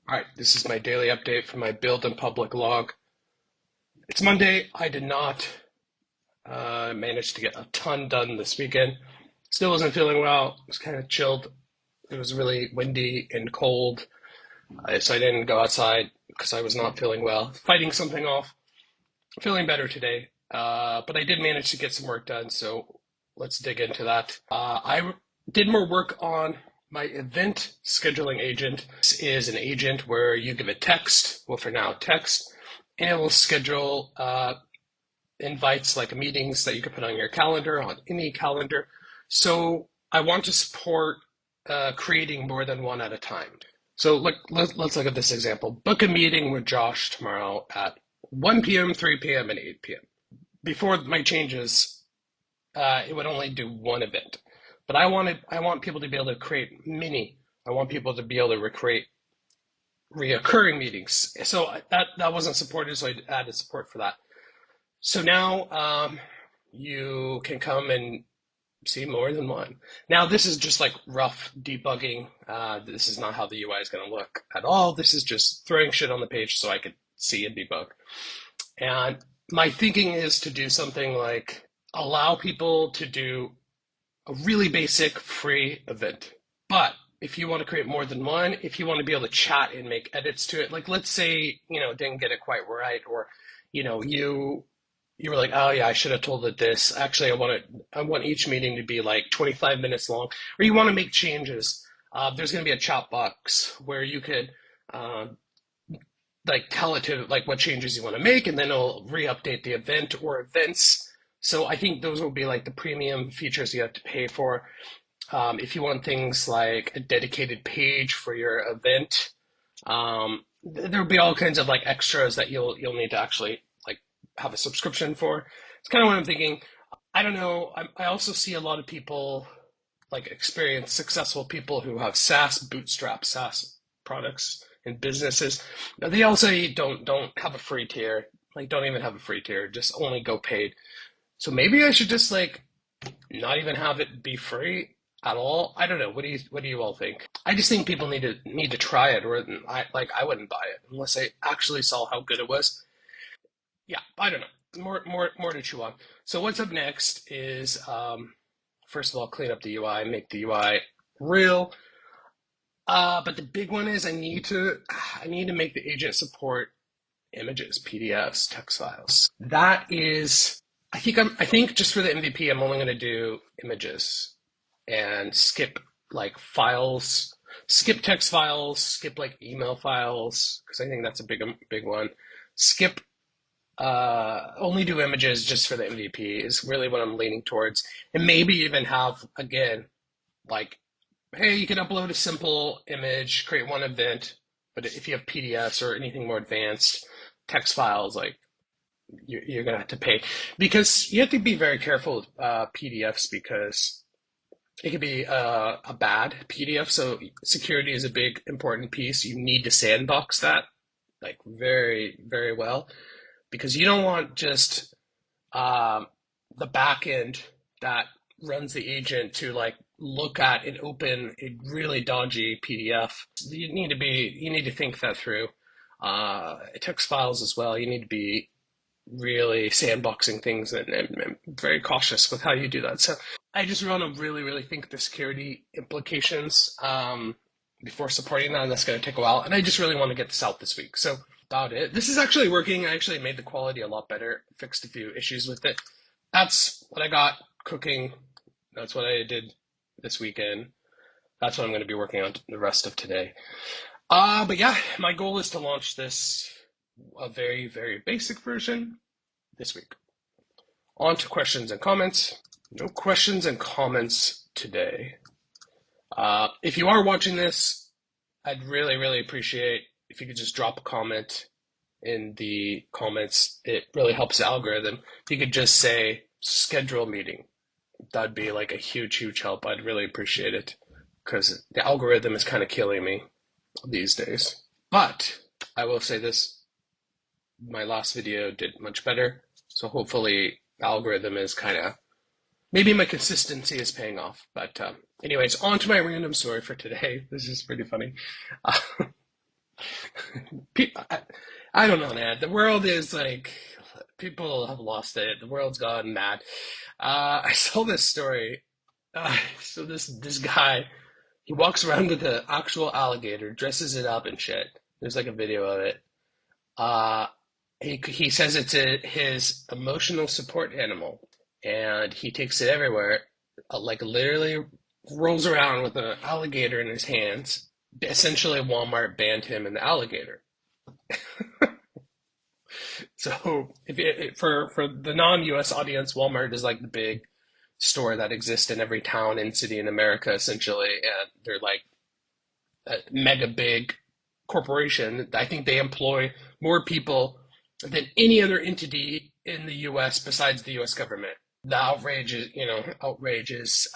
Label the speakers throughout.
Speaker 1: All right, this is my daily update from my build and public log. It's Monday. I did not manage to get a ton done this weekend. Still wasn't feeling well. It was kind of chilled. It was really windy and cold, so I didn't go outside because I was not feeling well. Fighting something off. Feeling better today, but I did manage to get some work done, so let's dig into that. I did more work on my event scheduling agent. This is an agent where you give it text, well, for now, text, and it will schedule invites like meetings that you can put on your calendar, on any calendar. So I want to support creating more than one at a time. So let's look at this example. Book a meeting with Josh tomorrow at 1 p.m., 3 p.m., and 8 p.m. Before my changes, it would only do one event. But I want people to be able to create I want people to be able to recreate reoccurring meetings. So that wasn't supported, so I added support for that. So now you can come and see more than one. Now this is just like rough debugging. This is not how the UI is going to look at all. This is just throwing shit on the page so I could see and debug. And my thinking is to do something like allow people to do a really basic free event. But if you want to create more than one, if you want to be able to chat and make edits to it, like let's say, didn't get it quite right, or, you were like, oh yeah, I should have told it this. Actually, I want each meeting to be like 25 minutes long, or you want to make changes. There's going to be a chat box where you could like tell it to like what changes you want to make, and then it'll re-update the event or events. So I think those will be like the premium features you have to pay for. If you want things like a dedicated page for your event, there'll be all kinds of like extras that you'll need to actually like have a subscription for. It's kind of what I'm thinking. I don't know. I also see a lot of people like experienced successful people who have bootstrap SaaS products and businesses. They also don't have a free tier. Like don't even have a free tier. Just only go paid. So maybe I should just like not even have it be free at all. I don't know. What do you all think? I just think people need to try it, or I wouldn't buy it unless I actually saw how good it was. Yeah, I don't know. More to chew on. So what's up next is first of all clean up the UI, make the UI real. But the big one is I need to make the agent support images, PDFs, text files. That is I think just for the MVP, I'm only going to do images and skip like files, skip text files, skip like email files, because I think that's a big one. Skip only do images just for the MVP is really what I'm leaning towards. And maybe even have, again, like, hey, you can upload a simple image, create one event, but if you have PDFs or anything more advanced, text files, like, you're going to have to pay. Because you have to be very careful with PDFs because it could be a bad PDF. So security is a big, important piece. You need to sandbox that, like, very, very well. Because you don't want just the back end that runs the agent to like look at and open a really dodgy PDF. You need to think that through. Text files as well. You need to be really sandboxing things and very cautious with how you do that. So I just want to really, really think the security implications before supporting that, and that's going to take a while. And I just really want to get this out this week. So about it. This is actually working. I actually made the quality a lot better, fixed a few issues with it. That's what I got cooking. That's what I did this weekend. That's what I'm going to be working on the rest of today. But yeah, my goal is to launch this, a very, very basic version this week. On to questions and comments. No questions and comments today. If you are watching this, I'd really, really appreciate if you could just drop a comment in the comments. It really helps the algorithm. If you could just say schedule a meeting, that'd be like a huge, huge help. I'd really appreciate it because the algorithm is kind of killing me these days. But I will say this, my last video did much better. So hopefully the algorithm is kind of, maybe my consistency is paying off. But anyways, on to my random story for today. This is pretty funny. I don't know, man. The world is like people have lost it. The world's gone mad. I saw this story. So this guy, he walks around with an actual alligator, dresses it up and shit. There's like a video of it. Uh, he says it's his emotional support animal, and he takes it everywhere. Like literally rolls around with an alligator in his hands. Essentially, Walmart banned him and the alligator. So, for the non-U.S. audience, Walmart is like the big store that exists in every town and city in America, essentially, and they're like a mega big corporation. I think they employ more people than any other entity in the U.S. besides the U.S. government. The outrage is, outrage is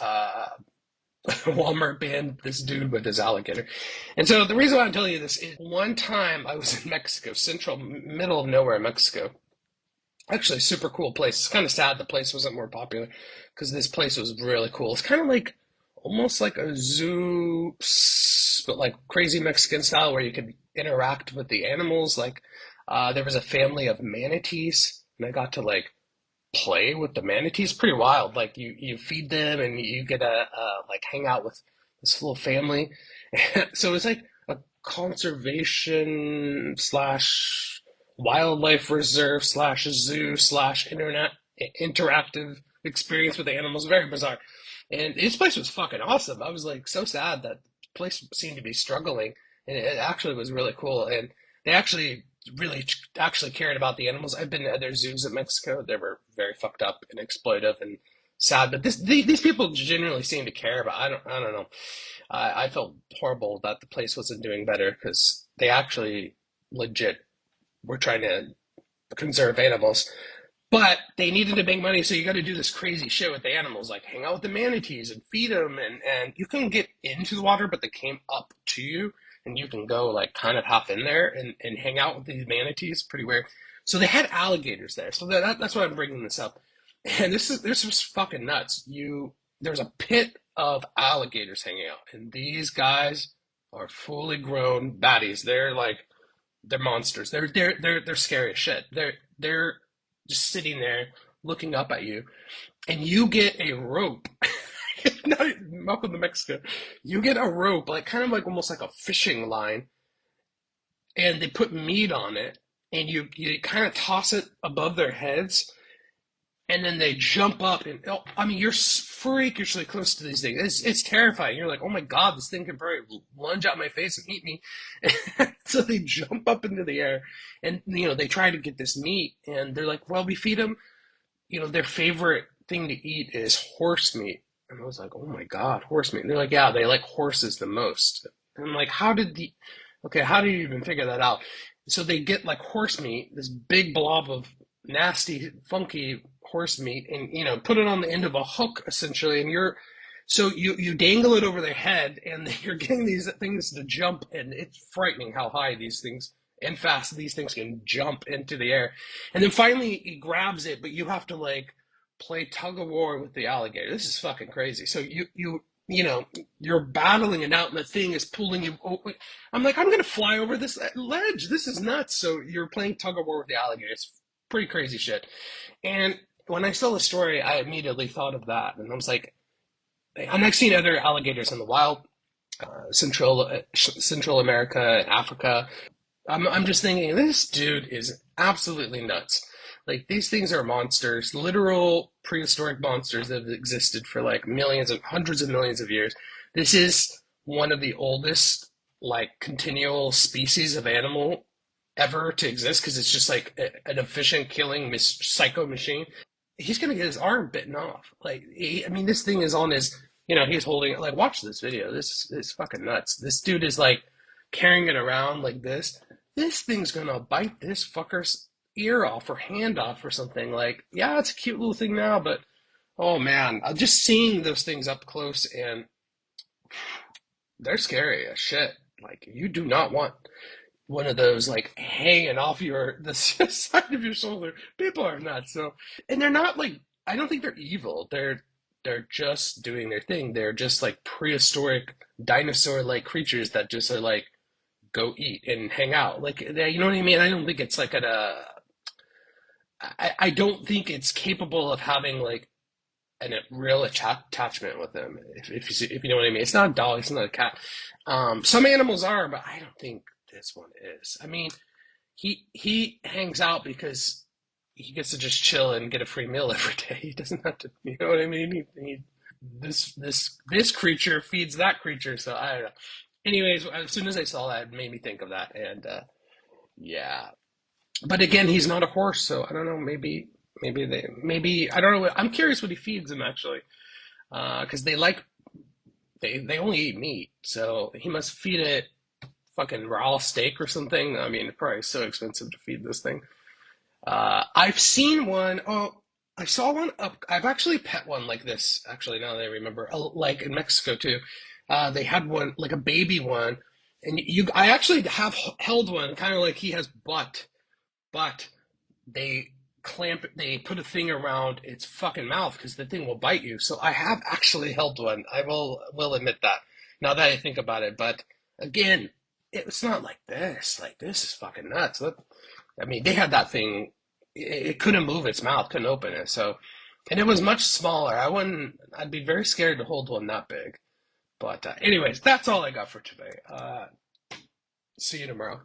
Speaker 1: Walmart banned this dude with his alligator. And so the reason why I'm telling you this is one time I was in Mexico, central, middle of nowhere, Mexico. Actually, a super cool place. It's kind of sad the place wasn't more popular because this place was really cool. It's kind of like almost like a zoo, but like crazy Mexican style where you could interact with the animals. Like there was a family of manatees, and I got to like play with the manatees. Pretty wild. Like you feed them and you get like hang out with this little family. So it's like a conservation slash wildlife reserve slash zoo slash internet interactive experience with the animals. Very bizarre. And this place was fucking awesome. I was like so sad that the place seemed to be struggling, and it actually was really cool. And they actually really actually cared about the animals. I've been to other zoos in Mexico. They were very fucked up and exploitive and sad, but these people genuinely seem to care. But I don't know. I felt horrible that the place wasn't doing better because they actually legit were trying to conserve animals. But they needed to make money, so you got to do this crazy shit with the animals, like hang out with the manatees and feed them, and you can get into the water, but they came up to you, and you can go like kind of half in there and hang out with these manatees. Pretty weird. So they had alligators there, so that's why I'm bringing this up. And this was fucking nuts. There's a pit of alligators hanging out, and these guys are fully grown baddies. They're monsters. They're scary as shit. They're just sitting there looking up at you, and you get a rope. Not welcome to Mexico. You get a rope, like kind of like almost like a fishing line, and they put meat on it, and you kind of toss it above their heads, and then they jump up, and oh, I mean you're freakishly close to these things. It's terrifying. You're like, oh my god, this thing could probably lunge at my face and eat me. So they jump up into the air, and they try to get this meat, and they're like, well, we feed them. Their favorite thing to eat is horse meat. And I was like, oh my god, horse meat. And they're like, yeah, they like horses the most. And I'm like, how do you even figure that out? So they get like horse meat, this big blob of nasty, funky horse meat, and put it on the end of a hook essentially, and you dangle it over their head, and you're getting these things to jump, and it's frightening how high these things and fast these things can jump into the air. And then finally he grabs it, but you have to like play tug of war with the alligator. This is fucking crazy. So you're battling it out, and the thing is pulling you over. I'm like, I'm gonna fly over this ledge. This is nuts. So you're playing tug of war with the alligator. It's pretty crazy shit. And when I saw the story, I immediately thought of that, and I was like, and I've seen other alligators in the wild, Central America and Africa. I'm just thinking this dude is absolutely nuts. Like these things are monsters, literal prehistoric monsters that have existed for like millions and hundreds of millions of years. This is one of the oldest like continual species of animal ever to exist because it's just like an efficient killing psycho machine. He's gonna get his arm bitten off. Like, I mean, this thing is on his, he's holding it. Like, watch this video. This is fucking nuts. This dude is like carrying it around like this. This thing's gonna bite this fucker's ear off or hand off or something. Like, yeah, it's a cute little thing now, but oh man, just seeing those things up close, and they're scary as shit. Like, you do not want one of those like hanging off the side of your shoulder. People are nuts. So, and they're not like, I don't think they're evil. They're just doing their thing. They're just like prehistoric dinosaur like creatures that just are like go eat and hang out. Like, you know what I mean? I don't think it's like I don't think it's capable of having like a real attachment with them. If you know what I mean, it's not a dog, it's not a cat. Some animals are, but I don't think this one is. I mean, he hangs out because he gets to just chill and get a free meal every day. He doesn't have to, you know what I mean? This creature feeds that creature, so I don't know. Anyways, as soon as I saw that, it made me think of that, and yeah. But again, he's not a horse, so I don't know. Maybe I don't know. I'm curious what he feeds them actually, because they only eat meat, so he must feed it fucking raw steak or something. I mean, it's probably so expensive to feed this thing. I've seen one. Oh, I saw one up. I've actually pet one like this. Actually, now that I remember, like in Mexico too, they had one like a baby one, and I actually have held one, kind of like he has but they they put a thing around its fucking mouth because the thing will bite you. So I have actually held one. I will admit that. Now that I think about it, but again, it's not like this. Like this is fucking nuts. Look, I mean, they had that thing. It couldn't move its mouth, couldn't open it. So, and it was much smaller. I wouldn't. I'd be very scared to hold one that big. But anyways, that's all I got for today. See you tomorrow.